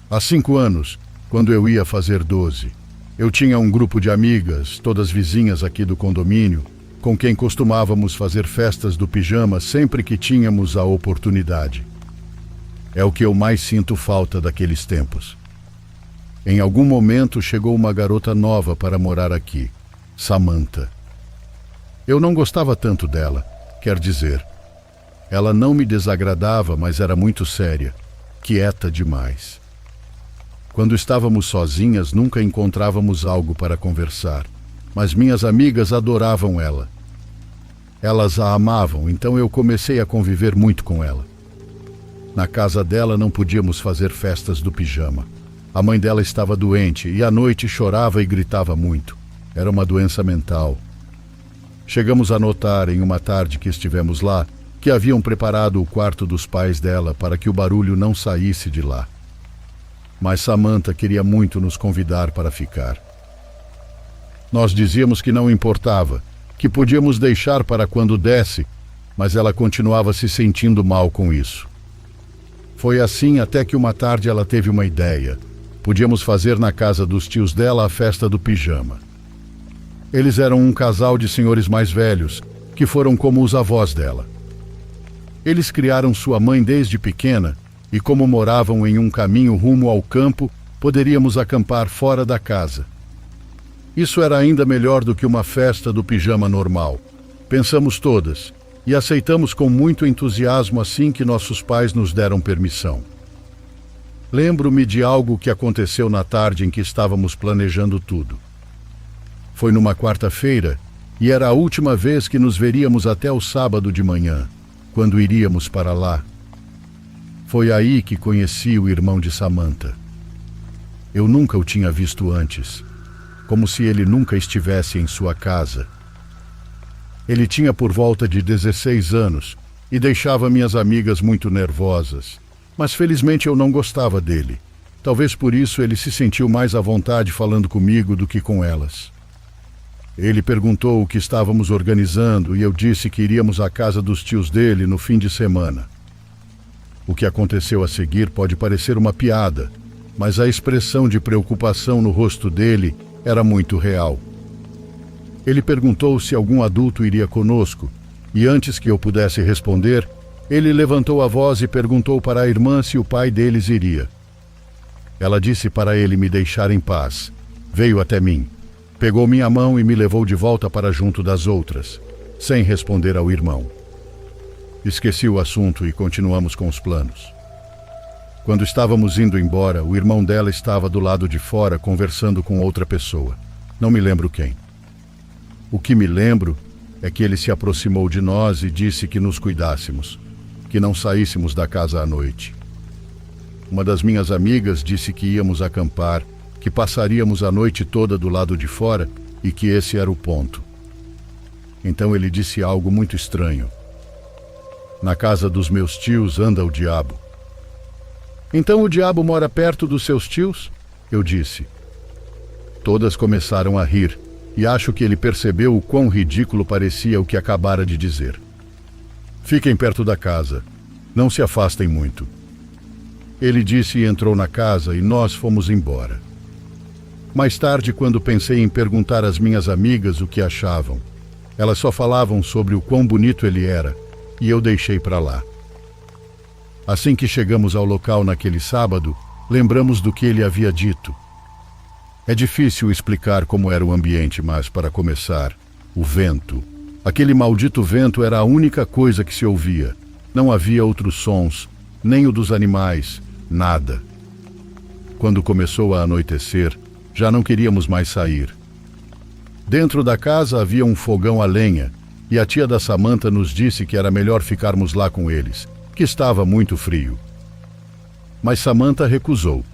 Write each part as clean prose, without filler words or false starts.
Há 5 anos, quando eu ia fazer 12, eu tinha um grupo de amigas, todas vizinhas aqui do condomínio, com quem costumávamos fazer festas do pijama sempre que tínhamos a oportunidade. É o que eu mais sinto falta daqueles tempos. Em algum momento chegou uma garota nova para morar aqui, Samantha. Eu não gostava tanto dela, quer dizer, ela não me desagradava, mas era muito séria, quieta demais. Quando estávamos sozinhas, nunca encontrávamos algo para conversar, mas minhas amigas adoravam ela. Elas a amavam, então eu comecei a conviver muito com ela. Na casa dela não podíamos fazer festas do pijama. A mãe dela estava doente e à noite chorava e gritava muito. Era uma doença mental. Chegamos a notar, em uma tarde que estivemos lá, que haviam preparado o quarto dos pais dela para que o barulho não saísse de lá. Mas Samantha queria muito nos convidar para ficar. Nós dizíamos que não importava, que podíamos deixar para quando desse, mas ela continuava se sentindo mal com isso. Foi assim até que uma tarde ela teve uma ideia. Podíamos fazer na casa dos tios dela a festa do pijama. Eles eram um casal de senhores mais velhos, que foram como os avós dela. Eles criaram sua mãe desde pequena, e como moravam em um caminho rumo ao campo, poderíamos acampar fora da casa. Isso era ainda melhor do que uma festa do pijama normal. Pensamos todas, e aceitamos com muito entusiasmo assim que nossos pais nos deram permissão. Lembro-me de algo que aconteceu na tarde em que estávamos planejando tudo. Foi numa quarta-feira, e era a última vez que nos veríamos até o sábado de manhã, quando iríamos para lá. Foi aí que conheci o irmão de Samantha. Eu nunca o tinha visto antes, como se ele nunca estivesse em sua casa. Ele tinha por volta de 16 anos e deixava minhas amigas muito nervosas, mas felizmente eu não gostava dele. Talvez por isso ele se sentiu mais à vontade falando comigo do que com elas. Ele perguntou o que estávamos organizando e eu disse que iríamos à casa dos tios dele no fim de semana. O que aconteceu a seguir pode parecer uma piada, mas a expressão de preocupação no rosto dele era muito real. Ele perguntou se algum adulto iria conosco, e antes que eu pudesse responder, ele levantou a voz e perguntou para a irmã se o pai deles iria. Ela disse para ele me deixar em paz. Veio até mim, pegou minha mão e me levou de volta para junto das outras, sem responder ao irmão. Esqueci o assunto e continuamos com os planos. Quando estávamos indo embora, o irmão dela estava do lado de fora conversando com outra pessoa. Não me lembro quem. O que me lembro é que ele se aproximou de nós e disse que nos cuidássemos, que não saíssemos da casa à noite. Uma das minhas amigas disse que íamos acampar, que passaríamos a noite toda do lado de fora e que esse era o ponto. Então ele disse algo muito estranho. Na casa dos meus tios anda o diabo. Então o diabo mora perto dos seus tios? Eu disse. Todas começaram a rir, e acho que ele percebeu o quão ridículo parecia o que acabara de dizer. Fiquem perto da casa, não se afastem muito. Ele disse e entrou na casa e nós fomos embora. Mais tarde, quando pensei em perguntar às minhas amigas o que achavam, elas só falavam sobre o quão bonito ele era, e eu deixei para lá. Assim que chegamos ao local naquele sábado, lembramos do que ele havia dito. É difícil explicar como era o ambiente, mas, para começar, o vento. Aquele maldito vento era a única coisa que se ouvia. Não havia outros sons, nem o dos animais, nada. Quando começou a anoitecer, já não queríamos mais sair. Dentro da casa havia um fogão a lenha, e a tia da Samantha nos disse que era melhor ficarmos lá com eles, que estava muito frio. Mas Samantha recusou.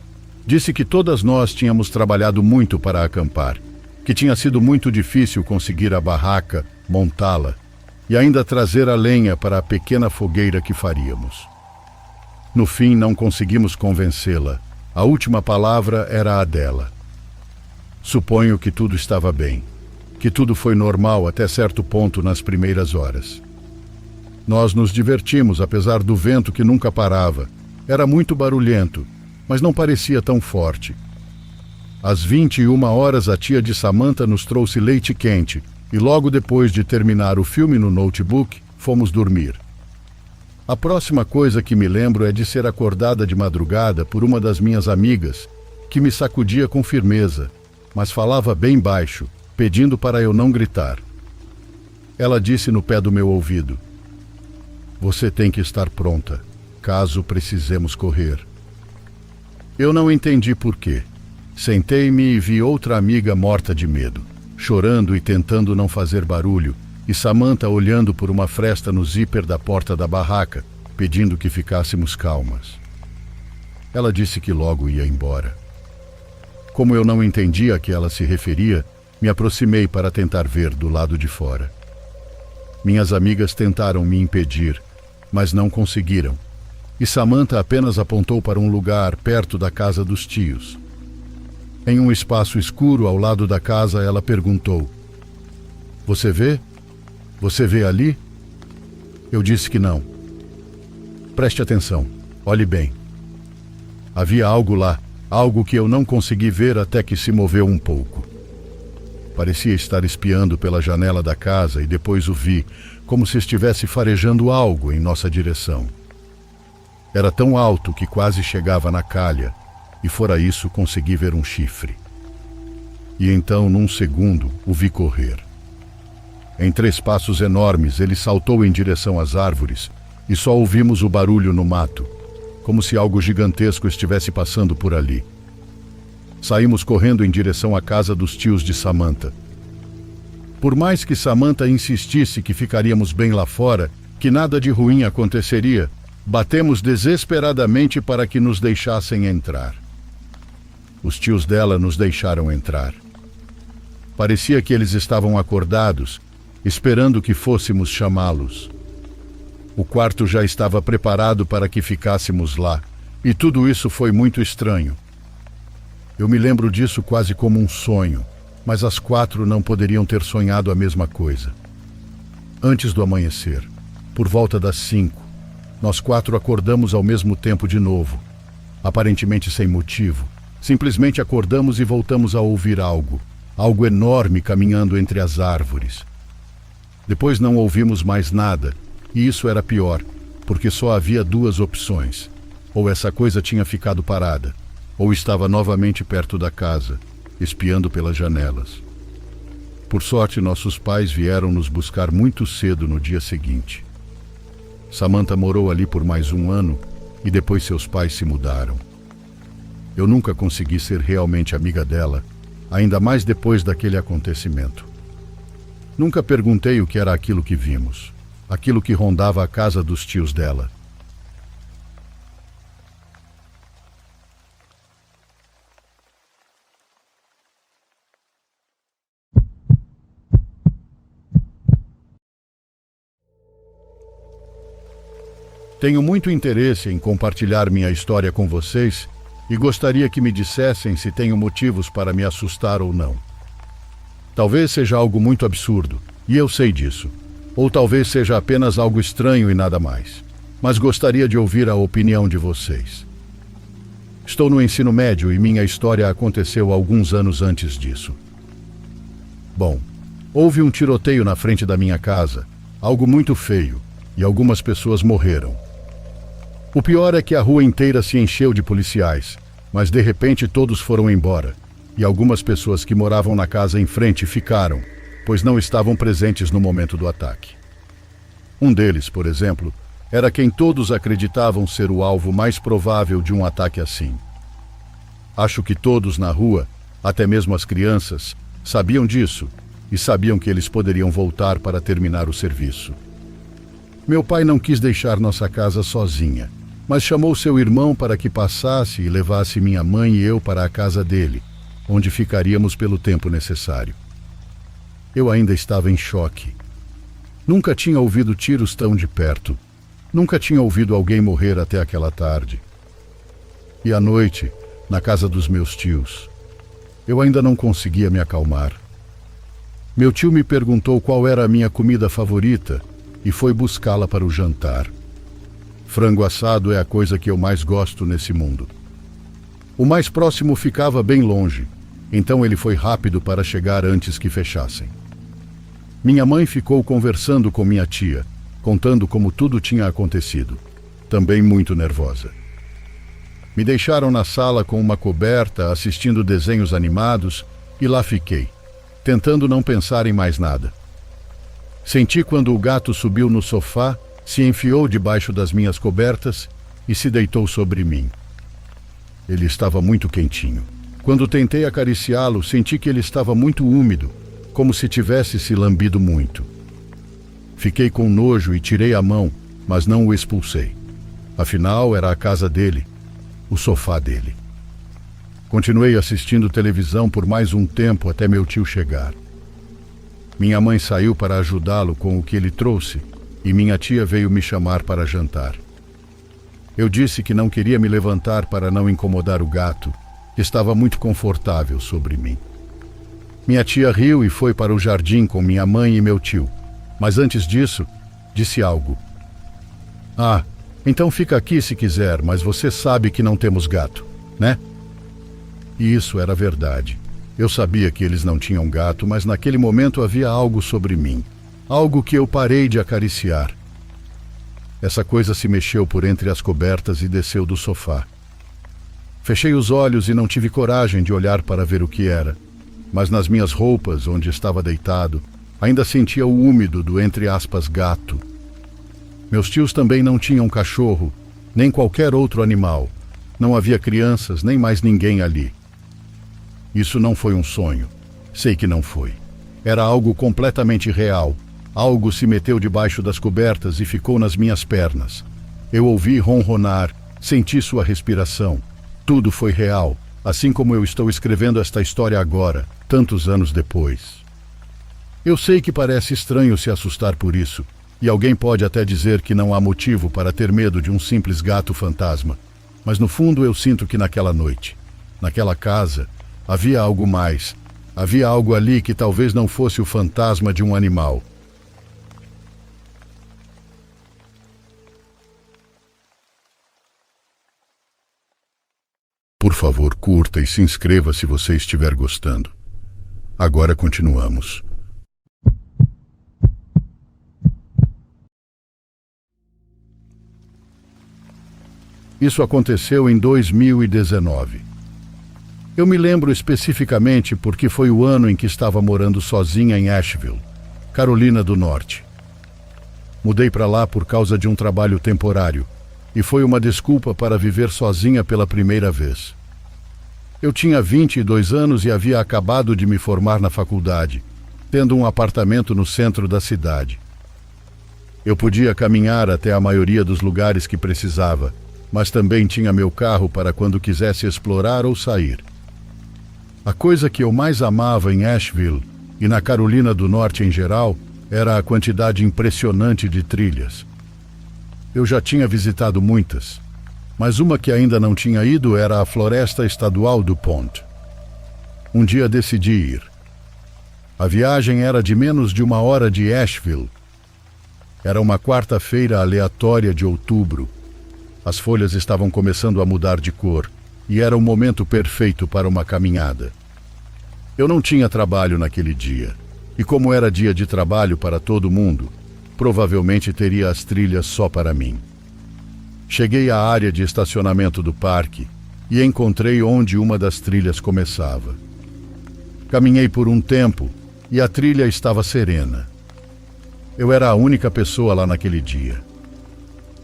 Disse que todas nós tínhamos trabalhado muito para acampar, que tinha sido muito difícil conseguir a barraca, montá-la, e ainda trazer a lenha para a pequena fogueira que faríamos. No fim, não conseguimos convencê-la. A última palavra era a dela. Suponho que tudo estava bem, que tudo foi normal até certo ponto nas primeiras horas. Nós nos divertimos, apesar do vento que nunca parava. Era muito barulhento, mas não parecia tão forte. Às 21 horas, a tia de Samantha nos trouxe leite quente e logo depois de terminar o filme no notebook, fomos dormir. A próxima coisa que me lembro é de ser acordada de madrugada por uma das minhas amigas, que me sacudia com firmeza, mas falava bem baixo, pedindo para eu não gritar. Ela disse no pé do meu ouvido: "Você tem que estar pronta, caso precisemos correr." Eu não entendi por quê. Sentei-me e vi outra amiga morta de medo, chorando e tentando não fazer barulho, e Samantha olhando por uma fresta no zíper da porta da barraca, pedindo que ficássemos calmas. Ela disse que logo ia embora. Como eu não entendia a que ela se referia, me aproximei para tentar ver do lado de fora. Minhas amigas tentaram me impedir, mas não conseguiram, e Samantha apenas apontou para um lugar perto da casa dos tios. Em um espaço escuro ao lado da casa, ela perguntou: "Você vê? Você vê ali?" Eu disse que não. "Preste atenção, olhe bem." Havia algo lá, algo que eu não consegui ver até que se moveu um pouco. Parecia estar espiando pela janela da casa e depois o vi, como se estivesse farejando algo em nossa direção. Era tão alto que quase chegava na calha, e fora isso consegui ver um chifre. E então, num segundo, o vi correr. Em 3 passos enormes, ele saltou em direção às árvores, e só ouvimos o barulho no mato, como se algo gigantesco estivesse passando por ali. Saímos correndo em direção à casa dos tios de Samantha. Por mais que Samantha insistisse que ficaríamos bem lá fora, que nada de ruim aconteceria, batemos desesperadamente para que nos deixassem entrar. Os tios dela nos deixaram entrar. Parecia que eles estavam acordados, esperando que fôssemos chamá-los. O quarto já estava preparado para que ficássemos lá, e tudo isso foi muito estranho. Eu me lembro disso quase como um sonho, mas as 4 não poderiam ter sonhado a mesma coisa. Antes do amanhecer, por volta das 5, nós 4 acordamos ao mesmo tempo de novo, aparentemente sem motivo. Simplesmente acordamos e voltamos a ouvir algo enorme caminhando entre as árvores. Depois não ouvimos mais nada, e isso era pior, porque só havia 2 opções. Ou essa coisa tinha ficado parada, ou estava novamente perto da casa, espiando pelas janelas. Por sorte, nossos pais vieram nos buscar muito cedo no dia seguinte. Samantha morou ali por mais 1 ano, e depois seus pais se mudaram. Eu nunca consegui ser realmente amiga dela, ainda mais depois daquele acontecimento. Nunca perguntei o que era aquilo que vimos, aquilo que rondava a casa dos tios dela. Tenho muito interesse em compartilhar minha história com vocês e gostaria que me dissessem se tenho motivos para me assustar ou não. Talvez seja algo muito absurdo, e eu sei disso. Ou talvez seja apenas algo estranho e nada mais. Mas gostaria de ouvir a opinião de vocês. Estou no ensino médio e minha história aconteceu alguns anos antes disso. Bom, houve um tiroteio na frente da minha casa, algo muito feio, e algumas pessoas morreram. O pior é que a rua inteira se encheu de policiais, mas de repente todos foram embora, e algumas pessoas que moravam na casa em frente ficaram, pois não estavam presentes no momento do ataque. Um deles, por exemplo, era quem todos acreditavam ser o alvo mais provável de um ataque assim. Acho que todos na rua, até mesmo as crianças, sabiam disso e sabiam que eles poderiam voltar para terminar o serviço. Meu pai não quis deixar nossa casa sozinha, mas chamou seu irmão para que passasse e levasse minha mãe e eu para a casa dele, onde ficaríamos pelo tempo necessário. Eu ainda estava em choque. Nunca tinha ouvido tiros tão de perto. Nunca tinha ouvido alguém morrer até aquela tarde. E à noite, na casa dos meus tios, eu ainda não conseguia me acalmar. Meu tio me perguntou qual era a minha comida favorita e foi buscá-la para o jantar. Frango assado é a coisa que eu mais gosto nesse mundo. O mais próximo ficava bem longe, então ele foi rápido para chegar antes que fechassem. Minha mãe ficou conversando com minha tia, contando como tudo tinha acontecido, também muito nervosa. Me deixaram na sala com uma coberta, assistindo desenhos animados, e lá fiquei, tentando não pensar em mais nada. Senti quando o gato subiu no sofá, se enfiou debaixo das minhas cobertas e se deitou sobre mim. Ele estava muito quentinho. Quando tentei acariciá-lo, senti que ele estava muito úmido, como se tivesse se lambido muito. Fiquei com nojo e tirei a mão, mas não o expulsei. Afinal, era a casa dele, o sofá dele. Continuei assistindo televisão por mais um tempo até meu tio chegar. Minha mãe saiu para ajudá-lo com o que ele trouxe e minha tia veio me chamar para jantar. Eu disse que não queria me levantar para não incomodar o gato, que estava muito confortável sobre mim. Minha tia riu e foi para o jardim com minha mãe e meu tio, mas antes disso, disse algo. Ah, então fica aqui se quiser, mas você sabe que não temos gato, né? E isso era verdade. Eu sabia que eles não tinham gato, mas naquele momento havia algo sobre mim, algo que eu parei de acariciar. Essa coisa se mexeu por entre as cobertas e desceu do sofá. Fechei os olhos e não tive coragem de olhar para ver o que era, mas nas minhas roupas, onde estava deitado, ainda sentia o úmido do entre aspas gato. Meus tios também não tinham cachorro, nem qualquer outro animal. Não havia crianças, nem mais ninguém ali. Isso não foi um sonho. Sei que não foi. Era algo completamente real. Algo se meteu debaixo das cobertas e ficou nas minhas pernas. Eu ouvi ronronar, senti sua respiração. Tudo foi real, assim como eu estou escrevendo esta história agora, tantos anos depois. Eu sei que parece estranho se assustar por isso, e alguém pode até dizer que não há motivo para ter medo de um simples gato fantasma, mas no fundo eu sinto que naquela noite, naquela casa, havia algo mais. Havia algo ali que talvez não fosse o fantasma de um animal. Por favor, curta e se inscreva se você estiver gostando. Agora continuamos. Isso aconteceu em 2019. Eu me lembro especificamente porque foi o ano em que estava morando sozinha em Asheville, Carolina do Norte. Mudei para lá por causa de um trabalho temporário e foi uma desculpa para viver sozinha pela primeira vez. Eu tinha 22 anos e havia acabado de me formar na faculdade, tendo um apartamento no centro da cidade. Eu podia caminhar até a maioria dos lugares que precisava, mas também tinha meu carro para quando quisesse explorar ou sair. A coisa que eu mais amava em Asheville e na Carolina do Norte em geral era a quantidade impressionante de trilhas. Eu já tinha visitado muitas, mas uma que ainda não tinha ido era a Floresta Estadual do Pont. Um dia decidi ir. A viagem era de menos de 1 hora de Asheville. Era uma quarta-feira aleatória de outubro. As folhas estavam começando a mudar de cor e era o momento perfeito para uma caminhada. Eu não tinha trabalho naquele dia, e como era dia de trabalho para todo mundo, provavelmente teria as trilhas só para mim. Cheguei à área de estacionamento do parque e encontrei onde uma das trilhas começava. Caminhei por um tempo e a trilha estava serena. Eu era a única pessoa lá naquele dia.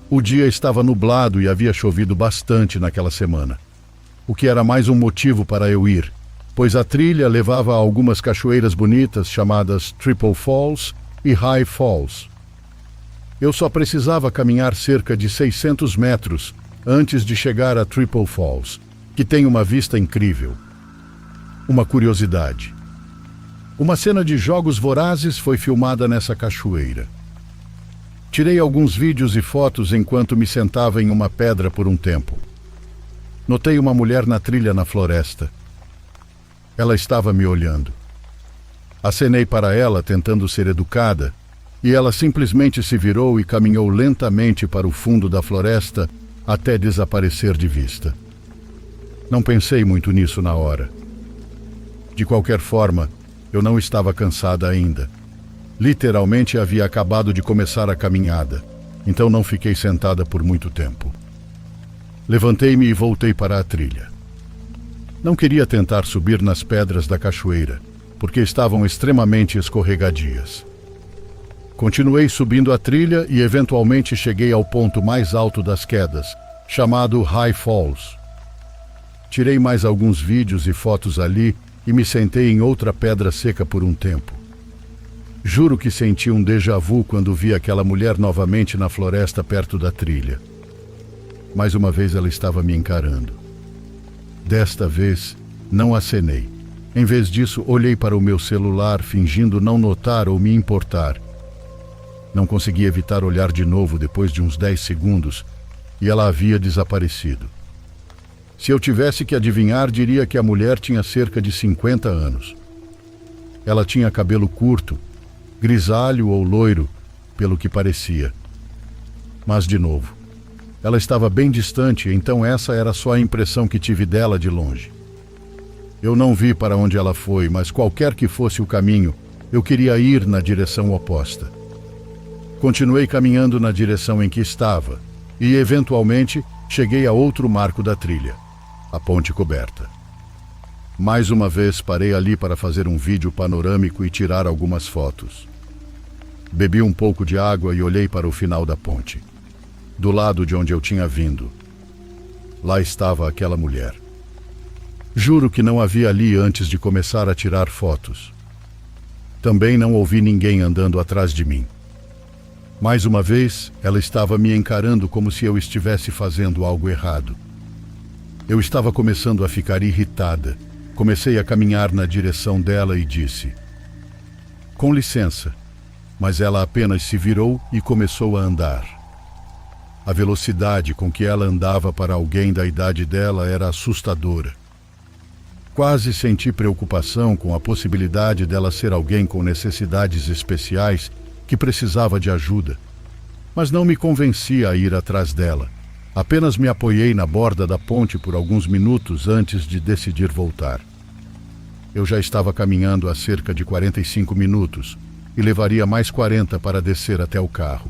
O dia estava nublado e havia chovido bastante naquela semana, o que era mais um motivo para eu ir, pois a trilha levava a algumas cachoeiras bonitas chamadas Triple Falls e High Falls. Eu só precisava caminhar cerca de 600 metros antes de chegar a Triple Falls, que tem uma vista incrível. Uma curiosidade. Uma cena de Jogos Vorazes foi filmada nessa cachoeira. Tirei alguns vídeos e fotos enquanto me sentava em uma pedra por um tempo. Notei uma mulher na trilha na floresta. Ela estava me olhando. Acenei para ela, tentando ser educada, e ela simplesmente se virou e caminhou lentamente para o fundo da floresta até desaparecer de vista. Não pensei muito nisso na hora. De qualquer forma, eu não estava cansada ainda. Literalmente havia acabado de começar a caminhada, então não fiquei sentada por muito tempo. Levantei-me e voltei para a trilha. Não queria tentar subir nas pedras da cachoeira, porque estavam extremamente escorregadias. Continuei subindo a trilha e eventualmente cheguei ao ponto mais alto das quedas, chamado High Falls. Tirei mais alguns vídeos e fotos ali e me sentei em outra pedra seca por um tempo. Juro que senti um déjà vu quando vi aquela mulher novamente na floresta perto da trilha. Mais uma vez ela estava me encarando. Desta vez, não acenei. Em vez disso, olhei para o meu celular, fingindo não notar ou me importar. Não consegui evitar olhar de novo depois de uns 10 segundos, e ela havia desaparecido. Se eu tivesse que adivinhar, diria que a mulher tinha cerca de 50 anos. Ela tinha cabelo curto, grisalho ou loiro, pelo que parecia. Mas, de novo, ela estava bem distante, então essa era só a impressão que tive dela de longe. Eu não vi para onde ela foi, mas qualquer que fosse o caminho, eu queria ir na direção oposta. Continuei caminhando na direção em que estava e, eventualmente, cheguei a outro marco da trilha, a ponte coberta. Mais uma vez parei ali para fazer um vídeo panorâmico e tirar algumas fotos. Bebi um pouco de água e olhei para o final da ponte, do lado de onde eu tinha vindo. Lá estava aquela mulher. Juro que não havia ali antes de começar a tirar fotos. Também não ouvi ninguém andando atrás de mim. Mais uma vez, ela estava me encarando como se eu estivesse fazendo algo errado. Eu estava começando a ficar irritada. Comecei a caminhar na direção dela e disse: "Com licença", mas ela apenas se virou e começou a andar. A velocidade com que ela andava para alguém da idade dela era assustadora. Quase senti preocupação com a possibilidade dela ser alguém com necessidades especiais que precisava de ajuda, mas não me convencia a ir atrás dela. Apenas me apoiei na borda da ponte por alguns minutos antes de decidir voltar. Eu já estava caminhando há cerca de 45 minutos e levaria mais 40 para descer até o carro.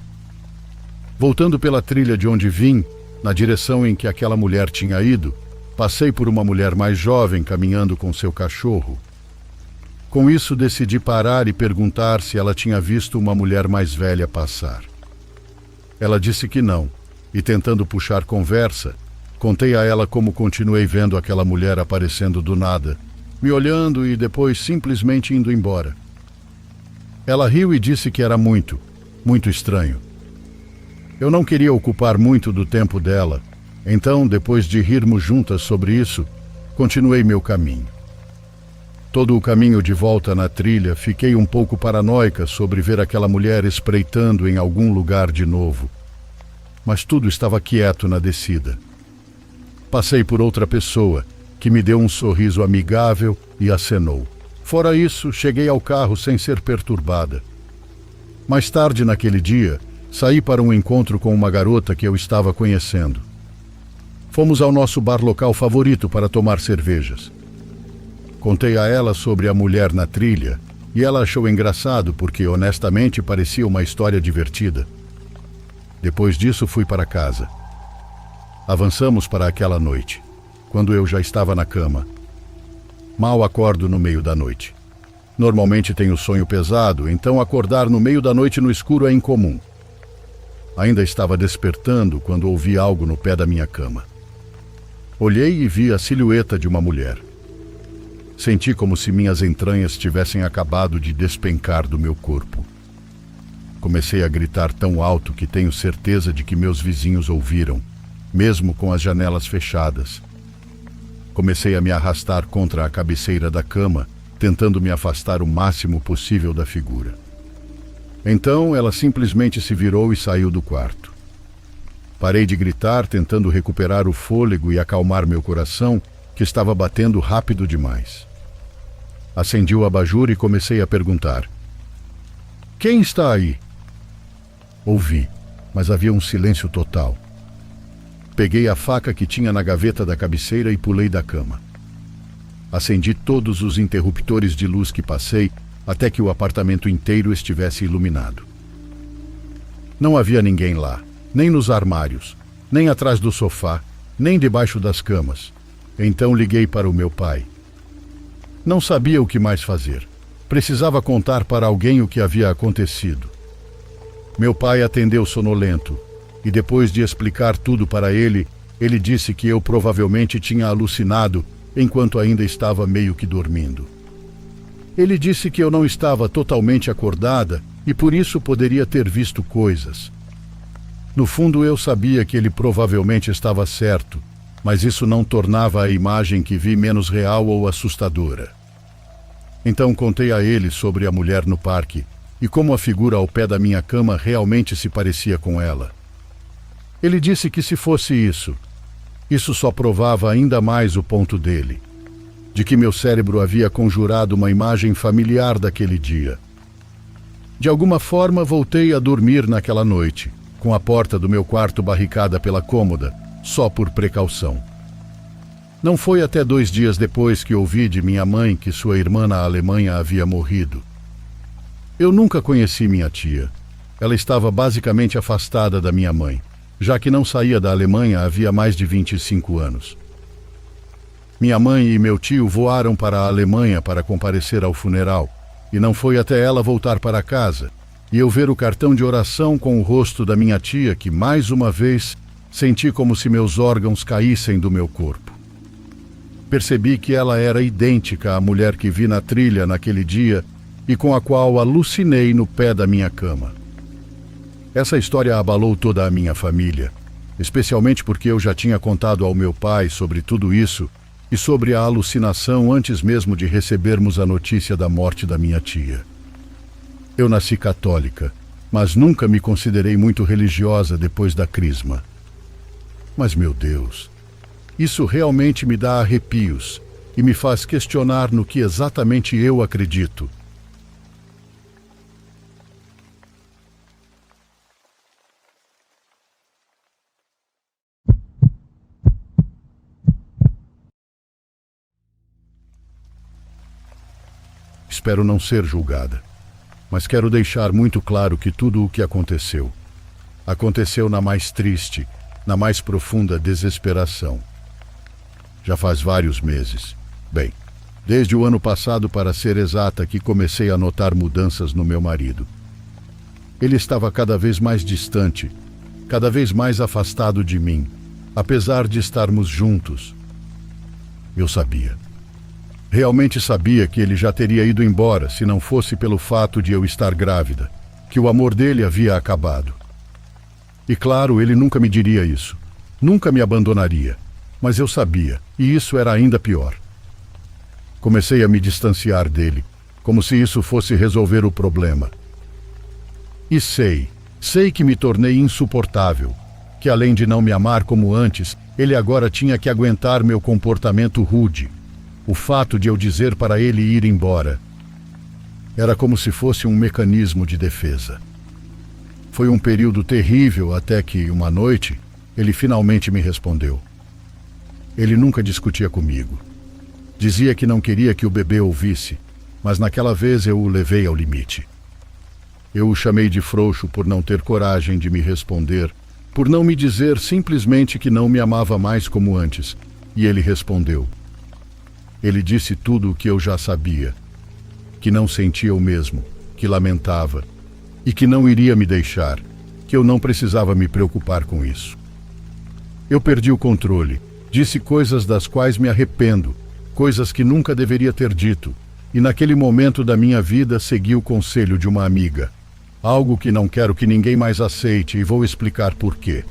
Voltando pela trilha de onde vim, na direção em que aquela mulher tinha ido, passei por uma mulher mais jovem caminhando com seu cachorro. Com isso, decidi parar e perguntar se ela tinha visto uma mulher mais velha passar. Ela disse que não, e tentando puxar conversa, contei a ela como continuei vendo aquela mulher aparecendo do nada, me olhando e depois simplesmente indo embora. Ela riu e disse que era muito estranho. Eu não queria ocupar muito do tempo dela, então, depois de rirmos juntas sobre isso, continuei meu caminho. Todo o caminho de volta na trilha, fiquei um pouco paranoica sobre ver aquela mulher espreitando em algum lugar de novo. Mas tudo estava quieto na descida. Passei por outra pessoa, que me deu um sorriso amigável e acenou. Fora isso, cheguei ao carro sem ser perturbada. Mais tarde naquele dia, saí para um encontro com uma garota que eu estava conhecendo. Fomos ao nosso bar local favorito para tomar cervejas. Contei a ela sobre a mulher na trilha e ela achou engraçado porque, honestamente, parecia uma história divertida. Depois disso, fui para casa. Avançamos para aquela noite, quando eu já estava na cama. Mal acordo no meio da noite. Normalmente tenho sonho pesado, então acordar no meio da noite no escuro é incomum. Ainda estava despertando quando ouvi algo no pé da minha cama. Olhei e vi a silhueta de uma mulher. Senti como se minhas entranhas tivessem acabado de despencar do meu corpo. Comecei a gritar tão alto que tenho certeza de que meus vizinhos ouviram, mesmo com as janelas fechadas. Comecei a me arrastar contra a cabeceira da cama, tentando me afastar o máximo possível da figura. Então ela simplesmente se virou e saiu do quarto. Parei de gritar, tentando recuperar o fôlego e acalmar meu coração, que estava batendo rápido demais. Acendi o abajur e comecei a perguntar: "Quem está aí?" Ouvi, mas havia um silêncio total. Peguei a faca que tinha na gaveta da cabeceira e pulei da cama. Acendi todos os interruptores de luz que passei até que o apartamento inteiro estivesse iluminado. Não havia ninguém lá, nem nos armários, nem atrás do sofá, nem debaixo das camas. Então liguei para o meu pai. Não sabia o que mais fazer. Precisava contar para alguém o que havia acontecido. Meu pai atendeu sonolento, e depois de explicar tudo para ele, ele disse que eu provavelmente tinha alucinado enquanto ainda estava meio que dormindo. Ele disse que eu não estava totalmente acordada e por isso poderia ter visto coisas. No fundo, eu sabia que ele provavelmente estava certo, mas isso não tornava a imagem que vi menos real ou assustadora. Então contei a ele sobre a mulher no parque e como a figura ao pé da minha cama realmente se parecia com ela. Ele disse que se fosse isso só provava ainda mais o ponto dele, de que meu cérebro havia conjurado uma imagem familiar daquele dia. De alguma forma, voltei a dormir naquela noite, com a porta do meu quarto barricada pela cômoda, só por precaução. Não foi até 2 dias depois que ouvi de minha mãe que sua irmã na Alemanha havia morrido. Eu nunca conheci minha tia. Ela estava basicamente afastada da minha mãe, já que não saía da Alemanha havia mais de 25 anos. Minha mãe e meu tio voaram para a Alemanha para comparecer ao funeral, e não foi até ela voltar para casa e eu ver o cartão de oração com o rosto da minha tia que, mais uma vez, senti como se meus órgãos caíssem do meu corpo. Percebi que ela era idêntica à mulher que vi na trilha naquele dia e com a qual alucinei no pé da minha cama. Essa história abalou toda a minha família, especialmente porque eu já tinha contado ao meu pai sobre tudo isso e sobre a alucinação antes mesmo de recebermos a notícia da morte da minha tia. Eu nasci católica, mas nunca me considerei muito religiosa depois da crisma. Mas, meu Deus, isso realmente me dá arrepios e me faz questionar no que exatamente eu acredito. Espero não ser julgada, mas quero deixar muito claro que tudo o que aconteceu na mais triste, na mais profunda desesperação. Já faz vários meses. Bem, desde o ano passado, para ser exata, que comecei a notar mudanças no meu marido. Ele estava cada vez mais distante, cada vez mais afastado de mim, apesar de estarmos juntos. Eu sabia. Realmente sabia que ele já teria ido embora se não fosse pelo fato de eu estar grávida, que o amor dele havia acabado. E claro, ele nunca me diria isso, nunca me abandonaria, mas eu sabia, e isso era ainda pior. Comecei a me distanciar dele, como se isso fosse resolver o problema. E sei que me tornei insuportável, que além de não me amar como antes, ele agora tinha que aguentar meu comportamento rude. O fato de eu dizer para ele ir embora era como se fosse um mecanismo de defesa. Foi um período terrível até que, uma noite, ele finalmente me respondeu. Ele nunca discutia comigo. Dizia que não queria que o bebê ouvisse, mas naquela vez eu o levei ao limite. Eu o chamei de frouxo por não ter coragem de me responder, por não me dizer simplesmente que não me amava mais como antes, e ele respondeu. Ele disse tudo o que eu já sabia, que não sentia o mesmo, que lamentava, e que não iria me deixar, que eu não precisava me preocupar com isso. Eu perdi o controle, disse coisas das quais me arrependo, coisas que nunca deveria ter dito, e naquele momento da minha vida segui o conselho de uma amiga, algo que não quero que ninguém mais aceite e vou explicar por quê.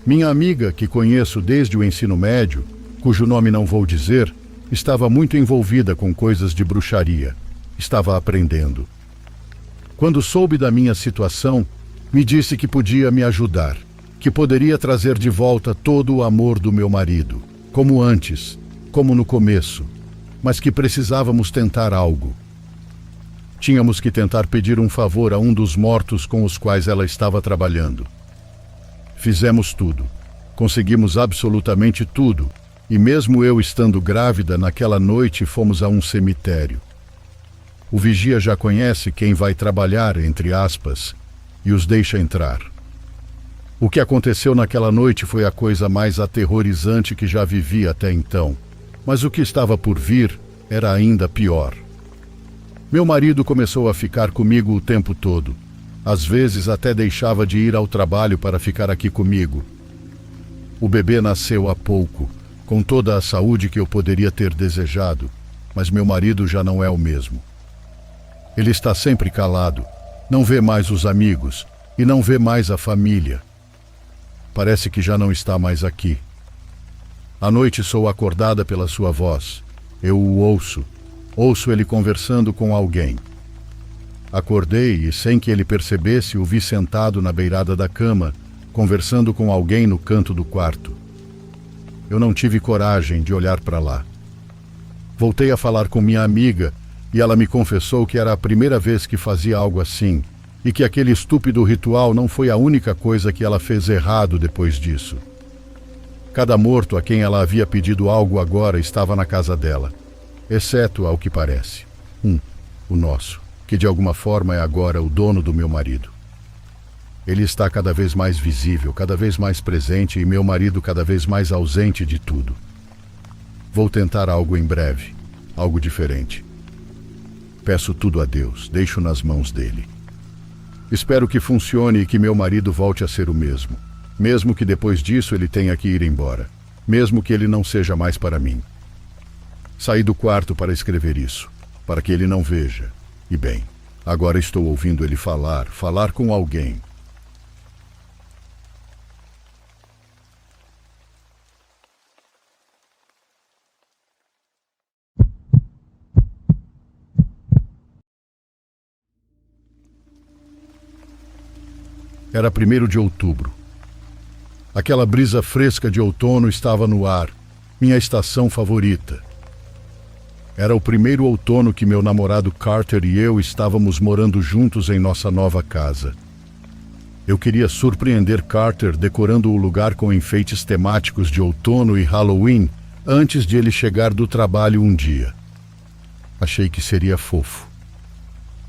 Minha amiga, que conheço desde o ensino médio, cujo nome não vou dizer, estava muito envolvida com coisas de bruxaria. Estava aprendendo. Quando soube da minha situação, me disse que podia me ajudar, que poderia trazer de volta todo o amor do meu marido, como antes, como no começo, mas que precisávamos tentar algo. Tínhamos que tentar pedir um favor a um dos mortos com os quais ela estava trabalhando. Fizemos tudo. Conseguimos absolutamente tudo, e mesmo eu estando grávida, naquela noite fomos a um cemitério. O vigia já conhece quem vai trabalhar, entre aspas, e os deixa entrar. O que aconteceu naquela noite foi a coisa mais aterrorizante que já vivi até então, mas o que estava por vir era ainda pior. Meu marido começou a ficar comigo o tempo todo. Às vezes até deixava de ir ao trabalho para ficar aqui comigo. O bebê nasceu há pouco, com toda a saúde que eu poderia ter desejado, mas meu marido já não é o mesmo. Ele está sempre calado, não vê mais os amigos e não vê mais a família. Parece que já não está mais aqui. À noite sou acordada pela sua voz. Eu o ouço ele conversando com alguém. Acordei e, sem que ele percebesse, o vi sentado na beirada da cama, conversando com alguém no canto do quarto. Eu não tive coragem de olhar para lá. Voltei a falar com minha amiga e ela me confessou que era a primeira vez que fazia algo assim e que aquele estúpido ritual não foi a única coisa que ela fez errado depois disso. Cada morto a quem ela havia pedido algo agora estava na casa dela, exceto, ao que parece, o nosso, que de alguma forma é agora o dono do meu marido. Ele está cada vez mais visível, cada vez mais presente e meu marido cada vez mais ausente de tudo. Vou tentar algo em breve, algo diferente. Peço tudo a Deus, deixo nas mãos dele. Espero que funcione e que meu marido volte a ser o mesmo. Mesmo que depois disso ele tenha que ir embora. Mesmo que ele não seja mais para mim. Saí do quarto para escrever isso, para que ele não veja. E bem, agora estou ouvindo ele falar com alguém. Era 1º de outubro. Aquela brisa fresca de outono estava no ar, minha estação favorita. Era o primeiro outono que meu namorado Carter e eu estávamos morando juntos em nossa nova casa. Eu queria surpreender Carter decorando o lugar com enfeites temáticos de outono e Halloween antes de ele chegar do trabalho um dia. Achei que seria fofo.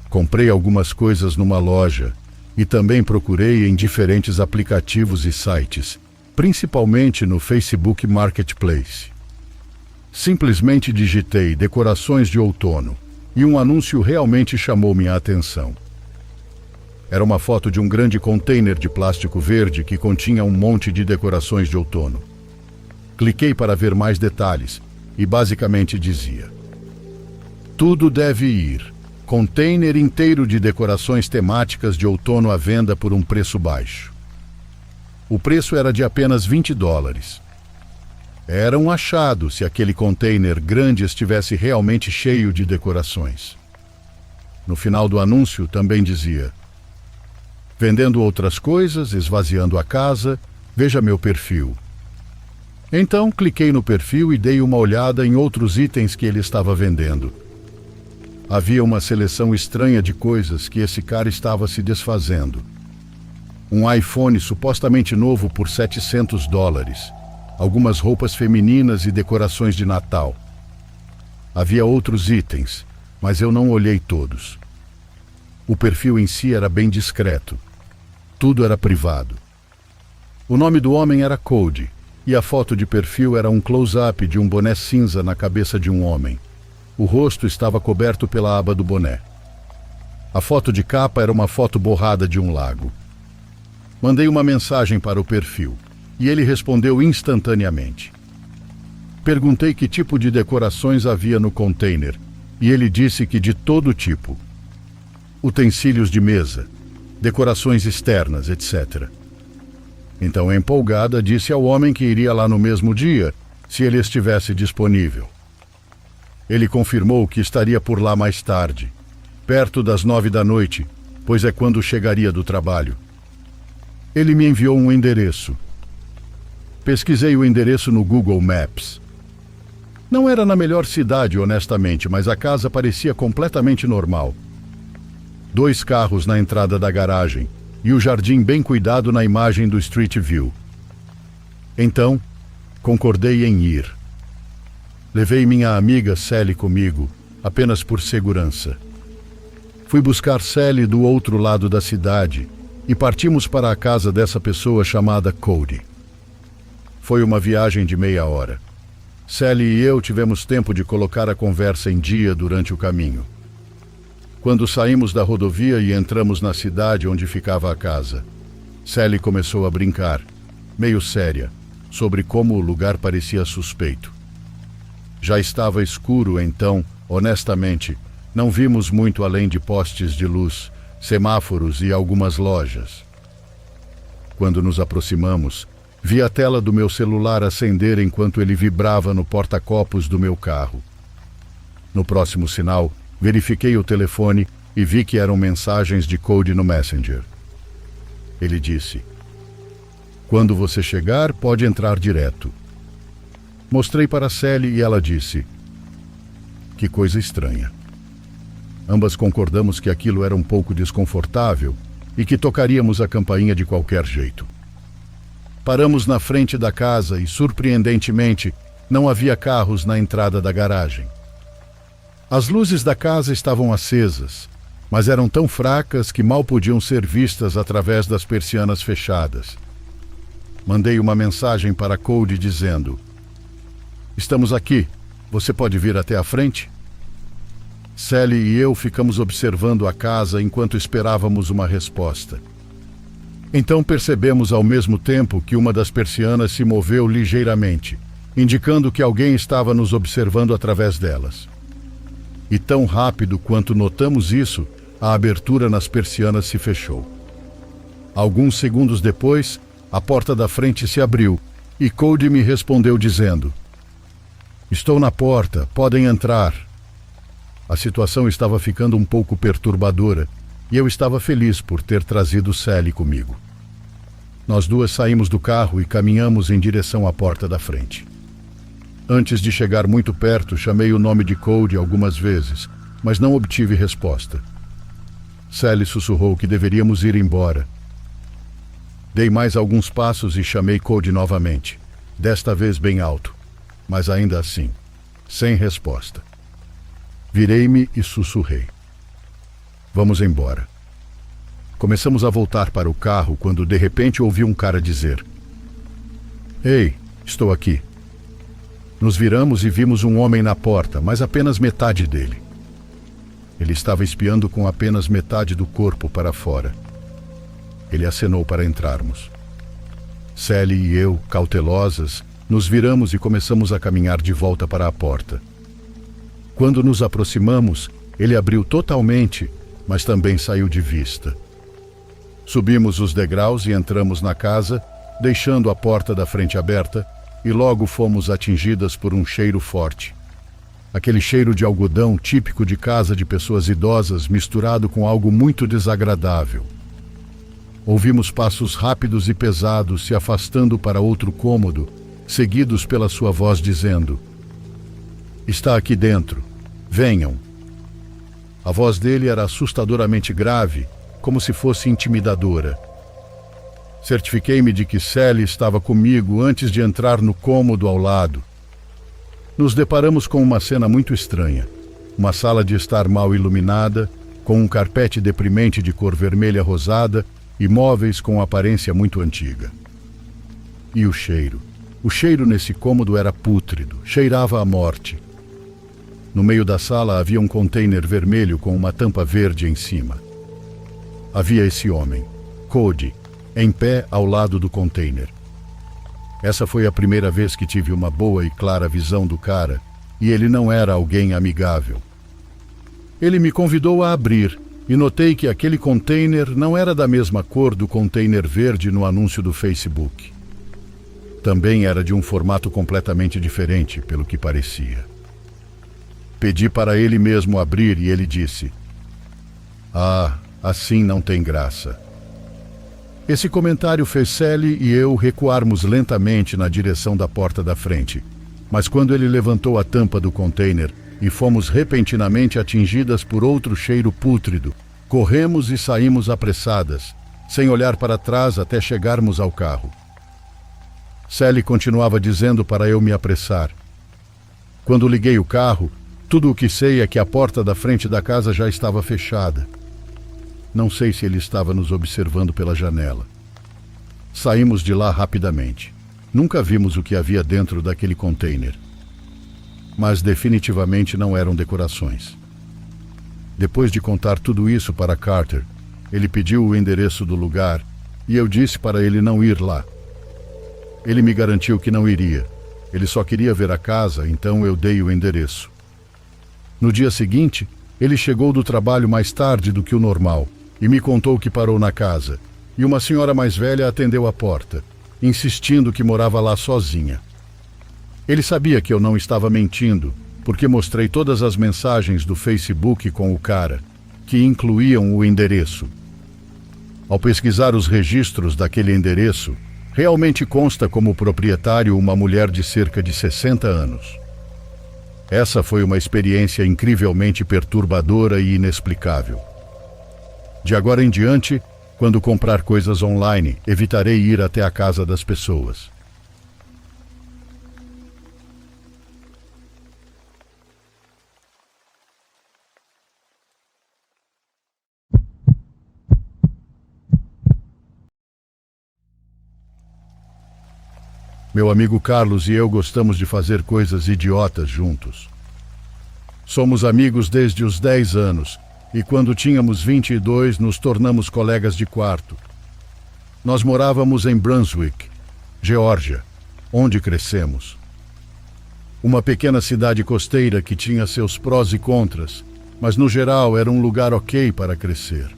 Comprei algumas coisas numa loja e também procurei em diferentes aplicativos e sites, principalmente no Facebook Marketplace. Simplesmente digitei decorações de outono e um anúncio realmente chamou minha atenção. Era uma foto de um grande container de plástico verde que continha um monte de decorações de outono. Cliquei para ver mais detalhes e basicamente dizia: tudo deve ir. Container inteiro de decorações temáticas de outono à venda por um preço baixo. O preço era de apenas $20. Era um achado se aquele container grande estivesse realmente cheio de decorações. No final do anúncio também dizia: vendendo outras coisas, esvaziando a casa, veja meu perfil. Então cliquei no perfil e dei uma olhada em outros itens que ele estava vendendo. Havia uma seleção estranha de coisas que esse cara estava se desfazendo. Um iPhone supostamente novo por $700. Algumas roupas femininas e decorações de Natal. Havia outros itens, mas eu não olhei todos. O perfil em si era bem discreto. Tudo era privado. O nome do homem era Cody, e a foto de perfil era um close-up de um boné cinza na cabeça de um homem. O rosto estava coberto pela aba do boné. A foto de capa era uma foto borrada de um lago. Mandei uma mensagem para o perfil, e ele respondeu instantaneamente. Perguntei que tipo de decorações havia no container, e ele disse que de todo tipo. Utensílios de mesa, decorações externas, etc. Então, empolgada, disse ao homem que iria lá no mesmo dia, se ele estivesse disponível. Ele confirmou que estaria por lá mais tarde, perto das 9 da noite, pois é quando chegaria do trabalho. Ele me enviou um endereço. Pesquisei o endereço no Google Maps. Não era na melhor cidade, honestamente, mas a casa parecia completamente normal. 2 carros na entrada da garagem e o jardim bem cuidado na imagem do Street View. Então, concordei em ir. Levei minha amiga Sally comigo, apenas por segurança. Fui buscar Sally do outro lado da cidade e partimos para a casa dessa pessoa chamada Cody. Foi uma viagem de meia hora. Sally e eu tivemos tempo de colocar a conversa em dia durante o caminho. Quando saímos da rodovia e entramos na cidade onde ficava a casa, Sally começou a brincar, meio séria, sobre como o lugar parecia suspeito. Já estava escuro, então, honestamente, não vimos muito além de postes de luz, semáforos e algumas lojas. Quando nos aproximamos, vi a tela do meu celular acender enquanto ele vibrava no porta-copos do meu carro. No próximo sinal, verifiquei o telefone e vi que eram mensagens de Cody no Messenger. Ele disse: "Quando você chegar, pode entrar direto." Mostrei para Sally e ela disse: "Que coisa estranha." Ambas concordamos que aquilo era um pouco desconfortável e que tocaríamos a campainha de qualquer jeito. Paramos na frente da casa e, surpreendentemente, não havia carros na entrada da garagem. As luzes da casa estavam acesas, mas eram tão fracas que mal podiam ser vistas através das persianas fechadas. Mandei uma mensagem para Cody dizendo: "Estamos aqui. Você pode vir até a frente?" Sally e eu ficamos observando a casa enquanto esperávamos uma resposta. Então percebemos ao mesmo tempo que uma das persianas se moveu ligeiramente, indicando que alguém estava nos observando através delas. E tão rápido quanto notamos isso, a abertura nas persianas se fechou. Alguns segundos depois, a porta da frente se abriu e Cody me respondeu dizendo: "Estou na porta, podem entrar." A situação estava ficando um pouco perturbadora e eu estava feliz por ter trazido Sally comigo. Nós duas saímos do carro e caminhamos em direção à porta da frente. Antes de chegar muito perto, chamei o nome de Cody algumas vezes, mas não obtive resposta. Sally sussurrou que deveríamos ir embora. Dei mais alguns passos e chamei Cody novamente, desta vez bem alto, mas ainda assim, sem resposta. Virei-me e sussurrei: "Vamos embora." Começamos a voltar para o carro quando de repente ouvi um cara dizer: "Ei, estou aqui." Nos viramos e vimos um homem na porta, mas apenas metade dele. Ele estava espiando com apenas metade do corpo para fora. Ele acenou para entrarmos. Sally e eu, cautelosas, nos viramos e começamos a caminhar de volta para a porta. Quando nos aproximamos, ele abriu totalmente, mas também saiu de vista. Subimos os degraus e entramos na casa, deixando a porta da frente aberta, e logo fomos atingidas por um cheiro forte. Aquele cheiro de algodão típico de casa de pessoas idosas misturado com algo muito desagradável. Ouvimos passos rápidos e pesados se afastando para outro cômodo, seguidos pela sua voz dizendo: "Está aqui dentro. Venham." A voz dele era assustadoramente grave, como se fosse intimidadora. Certifiquei-me de que Sally estava comigo antes de entrar no cômodo ao lado. Nos deparamos com uma cena muito estranha. Uma sala de estar mal iluminada, com um carpete deprimente de cor vermelha rosada e móveis com aparência muito antiga. E o cheiro? O cheiro nesse cômodo era pútrido, cheirava a morte. No meio da sala havia um container vermelho com uma tampa verde em cima. Havia esse homem, Cody, em pé ao lado do container. Essa foi a primeira vez que tive uma boa e clara visão do cara, e ele não era alguém amigável. Ele me convidou a abrir, e notei que aquele container não era da mesma cor do container verde no anúncio do Facebook. Também era de um formato completamente diferente, pelo que parecia. Pedi para ele mesmo abrir e ele disse: "Ah, assim não tem graça." Esse comentário fez Sally e eu recuarmos lentamente na direção da porta da frente, mas quando ele levantou a tampa do container e fomos repentinamente atingidas por outro cheiro pútrido, corremos e saímos apressadas, sem olhar para trás até chegarmos ao carro. Sally continuava dizendo para eu me apressar. Quando liguei o carro, tudo o que sei é que a porta da frente da casa já estava fechada. Não sei se ele estava nos observando pela janela. Saímos de lá rapidamente. Nunca vimos o que havia dentro daquele container. Mas definitivamente não eram decorações. Depois de contar tudo isso para Carter, ele pediu o endereço do lugar e eu disse para ele não ir lá. Ele me garantiu que não iria. Ele só queria ver a casa, então eu dei o endereço. No dia seguinte, ele chegou do trabalho mais tarde do que o normal e me contou que parou na casa, e uma senhora mais velha atendeu a porta, insistindo que morava lá sozinha. Ele sabia que eu não estava mentindo, porque mostrei todas as mensagens do Facebook com o cara, que incluíam o endereço. Ao pesquisar os registros daquele endereço, realmente consta como proprietário uma mulher de cerca de 60 anos. Essa foi uma experiência incrivelmente perturbadora e inexplicável. De agora em diante, quando comprar coisas online, evitarei ir até a casa das pessoas. Meu amigo Carlos e eu gostamos de fazer coisas idiotas juntos. Somos amigos desde os 10 anos e quando tínhamos 22 nos tornamos colegas de quarto. Nós morávamos em Brunswick, Geórgia, onde crescemos. Uma pequena cidade costeira que tinha seus prós e contras, mas no geral era um lugar ok para crescer.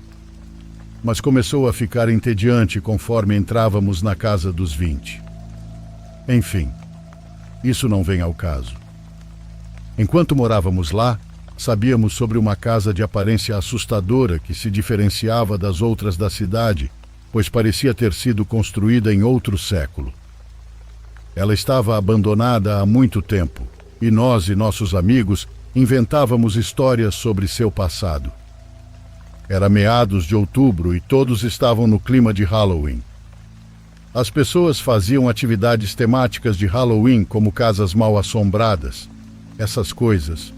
Mas começou a ficar entediante conforme entrávamos na casa dos 20. Enfim, isso não vem ao caso. Enquanto morávamos lá, sabíamos sobre uma casa de aparência assustadora que se diferenciava das outras da cidade, pois parecia ter sido construída em outro século. Ela estava abandonada há muito tempo, e nós e nossos amigos inventávamos histórias sobre seu passado. Era meados de outubro e todos estavam no clima de Halloween. As pessoas faziam atividades temáticas de Halloween, como casas mal assombradas, essas coisas.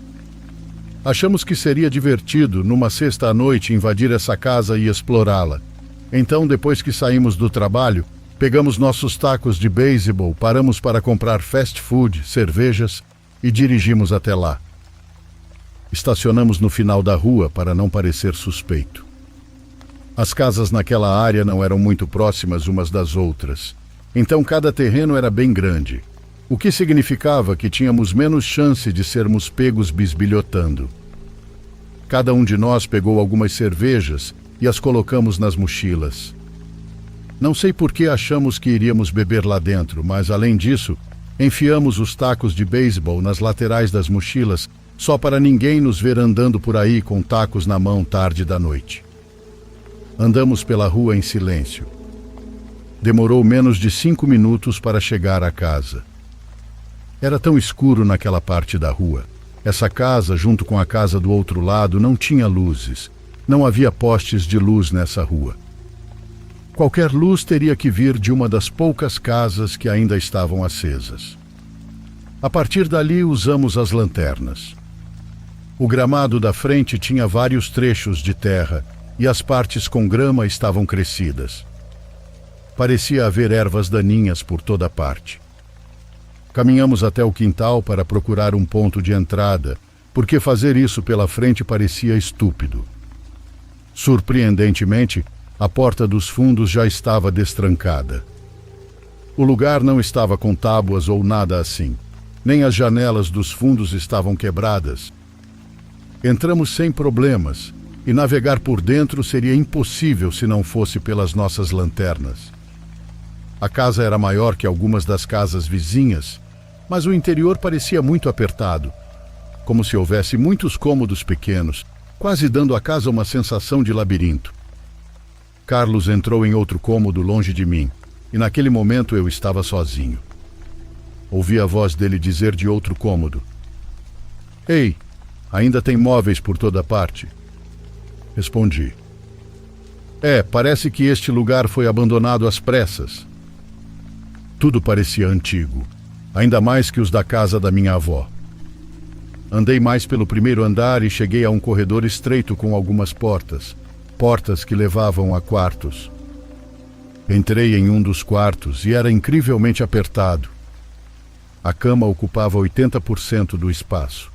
Achamos que seria divertido, numa sexta à noite, invadir essa casa e explorá-la. Então, depois que saímos do trabalho, pegamos nossos tacos de beisebol, paramos para comprar fast food, cervejas e dirigimos até lá. Estacionamos no final da rua para não parecer suspeito. As casas naquela área não eram muito próximas umas das outras, então cada terreno era bem grande, o que significava que tínhamos menos chance de sermos pegos bisbilhotando. Cada um de nós pegou algumas cervejas e as colocamos nas mochilas. Não sei por que achamos que iríamos beber lá dentro, mas além disso, enfiamos os tacos de beisebol nas laterais das mochilas só para ninguém nos ver andando por aí com tacos na mão tarde da noite. Andamos pela rua em silêncio. Demorou menos de 5 minutos para chegar à casa. Era tão escuro naquela parte da rua. Essa casa, junto com a casa do outro lado, não tinha luzes. Não havia postes de luz nessa rua. Qualquer luz teria que vir de uma das poucas casas que ainda estavam acesas. A partir dali, usamos as lanternas. O gramado da frente tinha vários trechos de terra e as partes com grama estavam crescidas. Parecia haver ervas daninhas por toda parte. Caminhamos até o quintal para procurar um ponto de entrada, porque fazer isso pela frente parecia estúpido. Surpreendentemente, a porta dos fundos já estava destrancada. O lugar não estava com tábuas ou nada assim. Nem as janelas dos fundos estavam quebradas. Entramos sem problemas, e navegar por dentro seria impossível se não fosse pelas nossas lanternas. A casa era maior que algumas das casas vizinhas, mas o interior parecia muito apertado, como se houvesse muitos cômodos pequenos, quase dando à casa uma sensação de labirinto. Carlos entrou em outro cômodo longe de mim, e naquele momento eu estava sozinho. Ouvi a voz dele dizer de outro cômodo: "Ei, ainda tem móveis por toda parte?" Respondi: "Parece que este lugar foi abandonado às pressas." Tudo parecia antigo, ainda mais que os da casa da minha avó. Andei mais pelo primeiro andar e cheguei a um corredor estreito com algumas portas, portas que levavam a quartos. Entrei em um dos quartos e era incrivelmente apertado. A cama ocupava 80% do espaço.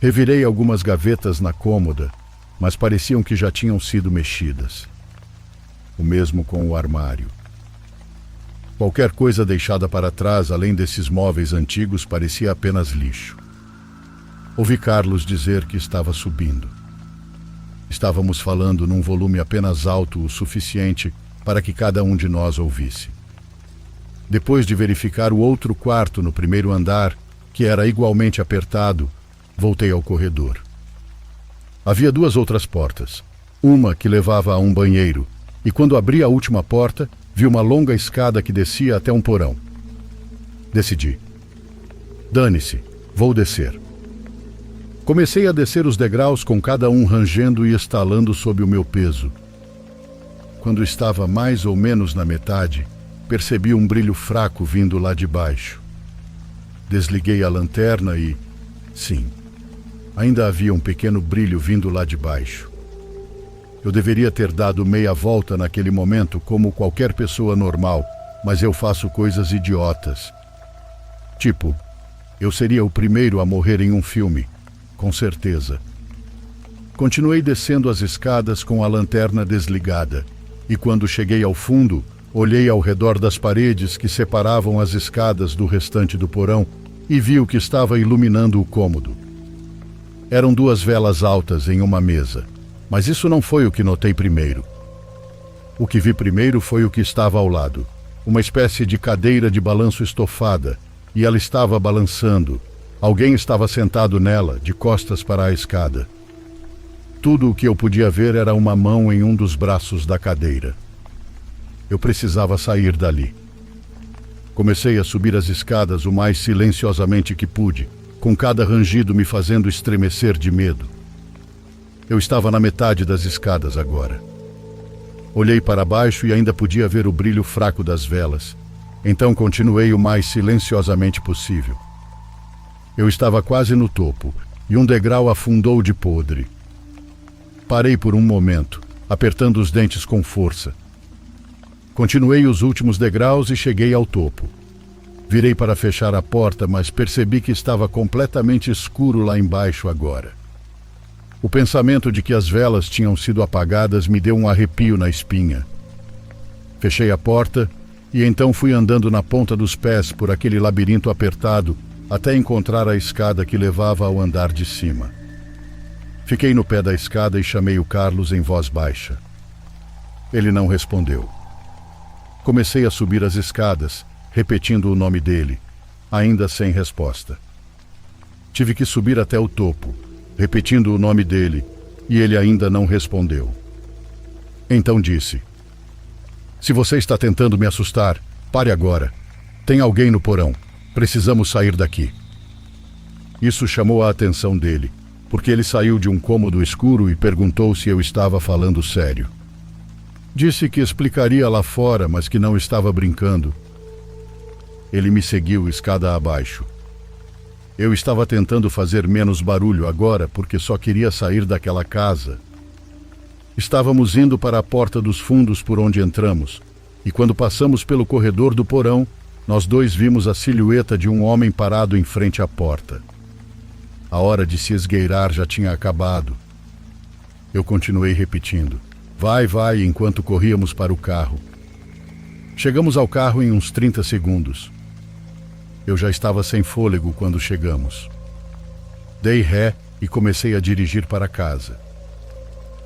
Revirei algumas gavetas na cômoda, mas pareciam que já tinham sido mexidas. O mesmo com o armário. Qualquer coisa deixada para trás, além desses móveis antigos, parecia apenas lixo. Ouvi Carlos dizer que estava subindo. Estávamos falando num volume apenas alto o suficiente para que cada um de nós ouvisse. Depois de verificar o outro quarto no primeiro andar, que era igualmente apertado, voltei ao corredor. Havia duas outras portas. Uma que levava a um banheiro, e quando abri a última porta, vi uma longa escada que descia até um porão. Decidi. Dane-se, vou descer. Comecei a descer os degraus com cada um rangendo e estalando sob o meu peso. Quando estava mais ou menos na metade, percebi um brilho fraco vindo lá de baixo. Desliguei a lanterna e... sim, ainda havia um pequeno brilho vindo lá de baixo. Eu deveria ter dado meia volta naquele momento como qualquer pessoa normal, mas eu faço coisas idiotas. Tipo, eu seria o primeiro a morrer em um filme, com certeza. Continuei descendo as escadas com a lanterna desligada, e quando cheguei ao fundo, olhei ao redor das paredes que separavam as escadas do restante do porão e vi o que estava iluminando o cômodo. Eram duas velas altas em uma mesa, mas isso não foi o que notei primeiro. O que vi primeiro foi o que estava ao lado, uma espécie de cadeira de balanço estofada, e ela estava balançando. Alguém estava sentado nela, de costas para a escada. Tudo o que eu podia ver era uma mão em um dos braços da cadeira. Eu precisava sair dali. Comecei a subir as escadas o mais silenciosamente que pude, com cada rangido me fazendo estremecer de medo. Eu estava na metade das escadas agora. Olhei para baixo e ainda podia ver o brilho fraco das velas. Então continuei o mais silenciosamente possível. Eu estava quase no topo, e um degrau afundou de podre. Parei por um momento, apertando os dentes com força. Continuei os últimos degraus e cheguei ao topo. Virei para fechar a porta, mas percebi que estava completamente escuro lá embaixo agora. O pensamento de que as velas tinham sido apagadas me deu um arrepio na espinha. Fechei a porta e então fui andando na ponta dos pés por aquele labirinto apertado até encontrar a escada que levava ao andar de cima. Fiquei no pé da escada e chamei o Carlos em voz baixa. Ele não respondeu. Comecei a subir as escadas, repetindo o nome dele, ainda sem resposta. Tive que subir até o topo, repetindo o nome dele, e ele ainda não respondeu. Então disse: "Se você está tentando me assustar, pare agora. Tem alguém no porão. Precisamos sair daqui." Isso chamou a atenção dele, porque ele saiu de um cômodo escuro e perguntou se eu estava falando sério. Disse que explicaria lá fora, mas que não estava brincando. Ele me seguiu escada abaixo. Eu estava tentando fazer menos barulho agora porque só queria sair daquela casa. Estávamos indo para a porta dos fundos por onde entramos, e quando passamos pelo corredor do porão, nós dois vimos a silhueta de um homem parado em frente à porta. A hora de se esgueirar já tinha acabado. Eu continuei repetindo: "Vai, vai", enquanto corríamos para o carro. Chegamos ao carro em uns 30 segundos. Eu já estava sem fôlego quando chegamos. Dei ré e comecei a dirigir para casa.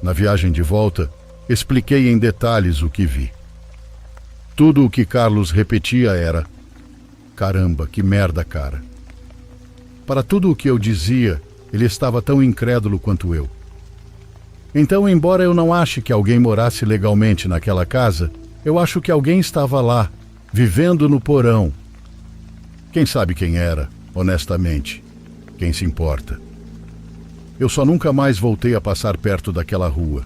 Na viagem de volta, expliquei em detalhes o que vi. Tudo o que Carlos repetia era: "Caramba, que merda, cara." Para tudo o que eu dizia, ele estava tão incrédulo quanto eu. Então, embora eu não ache que alguém morasse legalmente naquela casa, eu acho que alguém estava lá, vivendo no porão. Quem sabe quem era, honestamente? Quem se importa? Eu só nunca mais voltei a passar perto daquela rua.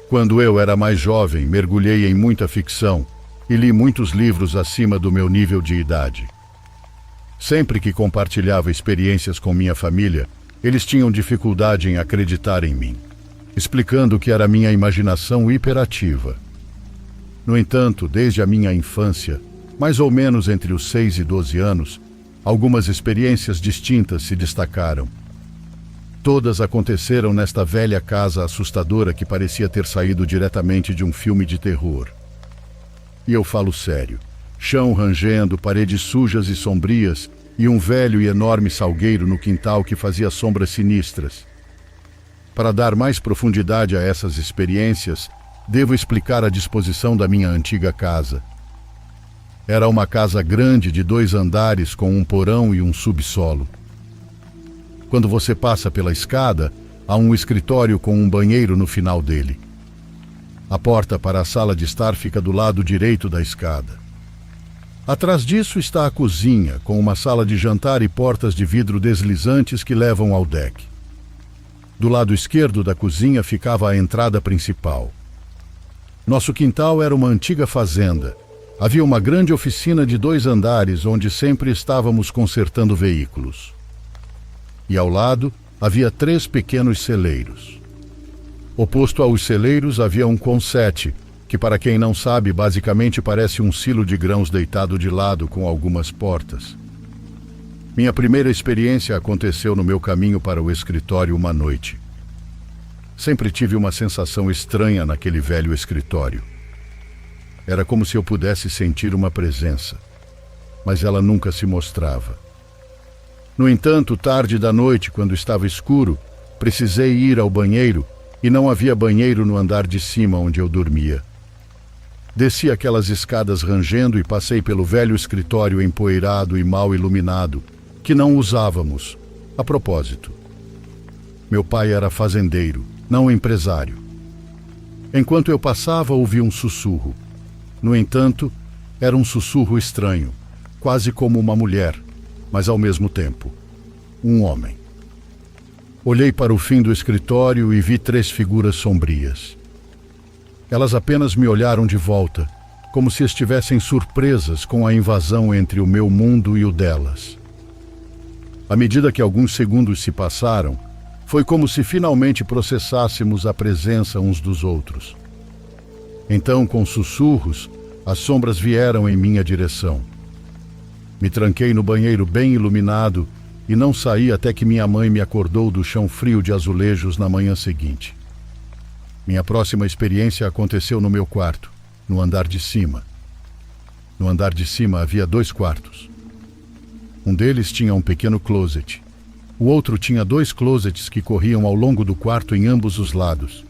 Quando eu era mais jovem, mergulhei em muita ficção e li muitos livros acima do meu nível de idade. Sempre que compartilhava experiências com minha família, eles tinham dificuldade em acreditar em mim, explicando que era minha imaginação hiperativa. No entanto, desde a minha infância, mais ou menos entre os 6 e 12 anos, algumas experiências distintas se destacaram. Todas aconteceram nesta velha casa assustadora que parecia ter saído diretamente de um filme de terror. E eu falo sério. Chão rangendo, paredes sujas e sombrias e um velho e enorme salgueiro no quintal que fazia sombras sinistras. Para dar mais profundidade a essas experiências, devo explicar a disposição da minha antiga casa. Era uma casa grande de 2 andares com um porão e um subsolo. Quando você passa pela escada, há um escritório com um banheiro no final dele. A porta para a sala de estar fica do lado direito da escada. Atrás disso está a cozinha, com uma sala de jantar e portas de vidro deslizantes que levam ao deck. Do lado esquerdo da cozinha ficava a entrada principal. Nosso quintal era uma antiga fazenda. Havia uma grande oficina de 2 andares onde sempre estávamos consertando veículos. E ao lado havia 3 pequenos celeiros. Oposto aos celeiros havia um consete, que para quem não sabe basicamente parece um silo de grãos deitado de lado com algumas portas. Minha primeira experiência aconteceu no meu caminho para o escritório uma noite. Sempre tive uma sensação estranha naquele velho escritório. Era como se eu pudesse sentir uma presença, mas ela nunca se mostrava. No entanto, tarde da noite, quando estava escuro, precisei ir ao banheiro e não havia banheiro no andar de cima onde eu dormia. Desci aquelas escadas rangendo e passei pelo velho escritório empoeirado e mal iluminado, que não usávamos, a propósito. Meu pai era fazendeiro, não empresário. Enquanto eu passava, ouvi um sussurro. No entanto, era um sussurro estranho, quase como uma mulher, mas ao mesmo tempo, um homem. Olhei para o fim do escritório e vi 3 figuras sombrias. Elas apenas me olharam de volta, como se estivessem surpresas com a invasão entre o meu mundo e o delas. À medida que alguns segundos se passaram, foi como se finalmente processássemos a presença uns dos outros. Então, com sussurros, as sombras vieram em minha direção. Me tranquei no banheiro bem iluminado e não saí até que minha mãe me acordou do chão frio de azulejos na manhã seguinte. Minha próxima experiência aconteceu no meu quarto, no andar de cima. No andar de cima havia 2 quartos. Um deles tinha um pequeno closet. O outro tinha 2 closets que corriam ao longo do quarto em ambos os lados.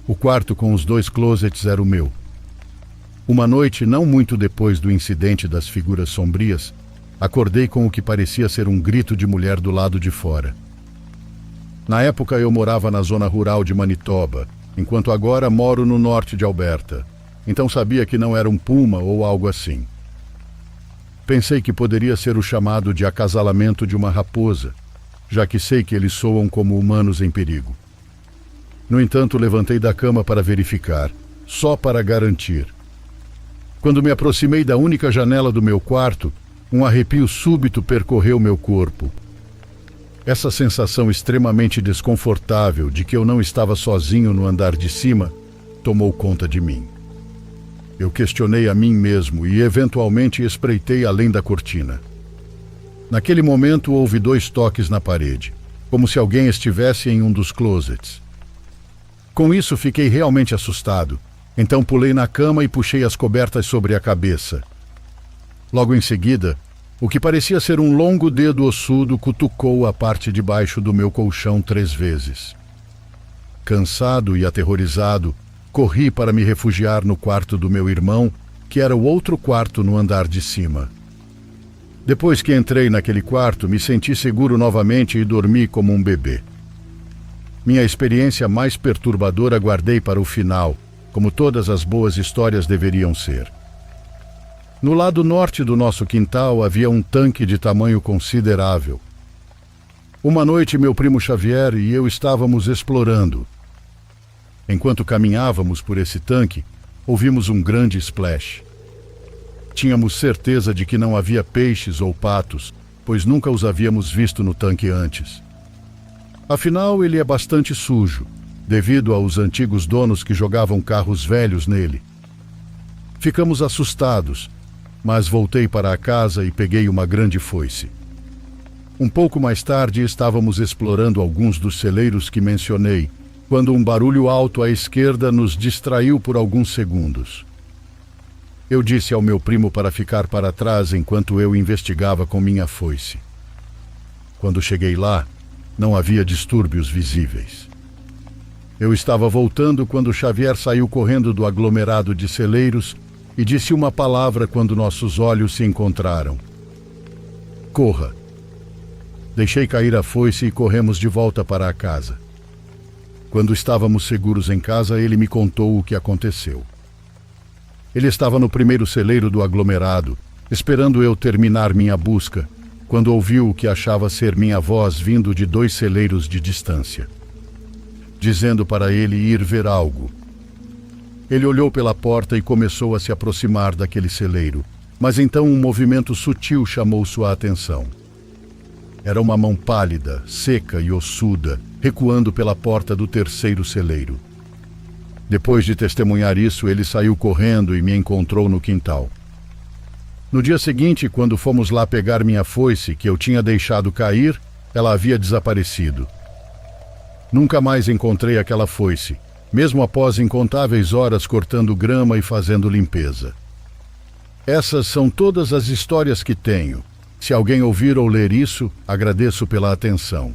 O quarto com os 2 closets era o meu. Uma noite, não muito depois do incidente das figuras sombrias, acordei com o que parecia ser um grito de mulher do lado de fora. Na época eu morava na zona rural de Manitoba, enquanto agora moro no norte de Alberta, então sabia que não era um puma ou algo assim. Pensei que poderia ser o chamado de acasalamento de uma raposa, já que sei que eles soam como humanos em perigo. No entanto, levantei da cama para verificar, só para garantir. Quando me aproximei da única janela do meu quarto, um arrepio súbito percorreu meu corpo. Essa sensação extremamente desconfortável de que eu não estava sozinho no andar de cima tomou conta de mim. Eu questionei a mim mesmo e eventualmente espreitei além da cortina. Naquele momento houve 2 toques na parede, como se alguém estivesse em um dos closets. Com isso fiquei realmente assustado, então pulei na cama e puxei as cobertas sobre a cabeça. Logo em seguida, o que parecia ser um longo dedo ossudo cutucou a parte de baixo do meu colchão 3 vezes. Cansado e aterrorizado, corri para me refugiar no quarto do meu irmão, que era o outro quarto no andar de cima. Depois que entrei naquele quarto, me senti seguro novamente e dormi como um bebê. Minha experiência mais perturbadora guardei para o final, como todas as boas histórias deveriam ser. No lado norte do nosso quintal havia um tanque de tamanho considerável. Uma noite meu primo Xavier e eu estávamos explorando. Enquanto caminhávamos por esse tanque, ouvimos um grande splash. Tínhamos certeza de que não havia peixes ou patos, pois nunca os havíamos visto no tanque antes. Afinal, ele é bastante sujo, devido aos antigos donos que jogavam carros velhos nele. Ficamos assustados, mas voltei para a casa e peguei uma grande foice. Um pouco mais tarde, estávamos explorando alguns dos celeiros que mencionei, quando um barulho alto à esquerda nos distraiu por alguns segundos. Eu disse ao meu primo para ficar para trás enquanto eu investigava com minha foice. Quando cheguei lá, não havia distúrbios visíveis. Eu estava voltando quando Xavier saiu correndo do aglomerado de celeiros e disse uma palavra quando nossos olhos se encontraram. Corra! Deixei cair a foice e corremos de volta para a casa. Quando estávamos seguros em casa, ele me contou o que aconteceu. Ele estava no primeiro celeiro do aglomerado, esperando eu terminar minha busca, quando ouviu o que achava ser minha voz vindo de 2 celeiros de distância, dizendo para ele ir ver algo. Ele olhou pela porta e começou a se aproximar daquele celeiro, mas então um movimento sutil chamou sua atenção. Era uma mão pálida, seca e ossuda, recuando pela porta do terceiro celeiro. Depois de testemunhar isso, ele saiu correndo e me encontrou no quintal. No dia seguinte, quando fomos lá pegar minha foice, que eu tinha deixado cair, ela havia desaparecido. Nunca mais encontrei aquela foice, mesmo após incontáveis horas cortando grama e fazendo limpeza. Essas são todas as histórias que tenho. Se alguém ouvir ou ler isso, agradeço pela atenção.